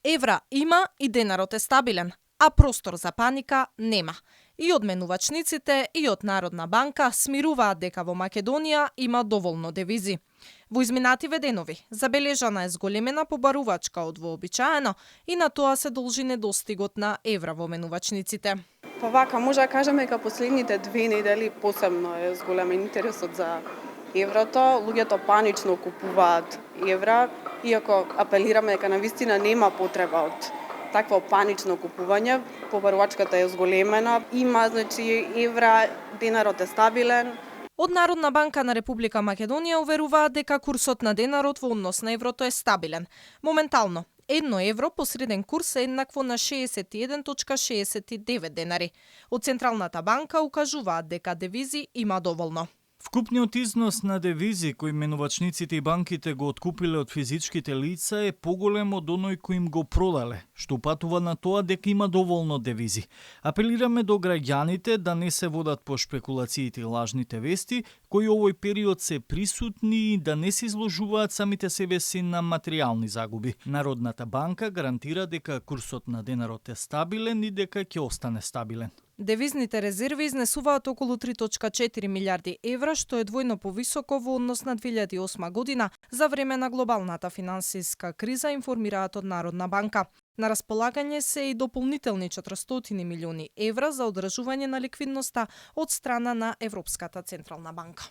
Евра има и денарот е стабилен, а простор за паника нема. И од менувачниците, и од Народна банка смируваат дека во Македонија има доволно девизи. Во изминативе денови забележана е зголемена побарувачка од вообичаено и на тоа се должи недостигот на евра во менувачниците. Па вака, може да кажеме дека последните 2 недели посебно е зголемен интересот за еврото. Луѓето панично купуваат евра, иако апелираме дека навистина нема потреба од такво панично купување. Побарувачката е зголемена, има евра, денарот е стабилен. Од Народна банка на Република Македонија уверуваат дека курсот на денарот во однос на еврото е стабилен. Моментално, 1 евро по среден курс е еднакво на 61,69 денари. Од Централната банка укажуваат дека девизи има доволно. Вкупниот износ на девизи кои менувачниците и банките го откупиле од физичките лица е поголем од оној кој им го продале, што упатува на тоа дека има доволно девизи. Апелираме до граѓаните да не се водат по шпекулациите и лажните вести, кои овој период се присутни и да не се изложуваат самите себе си на материјални загуби. Народната банка гарантира дека курсот на денарот е стабилен и дека ќе остане стабилен. Девизните резерви изнесуваат околу 3,4 милиарди евра, што е двојно повисоко во однос на 2008 година за време на глобалната финансиска криза, информираат од Народна банка. На располагање се и дополнителни 400 милиони евра за одржување на ликвидноста од страна на Европската Централна банка.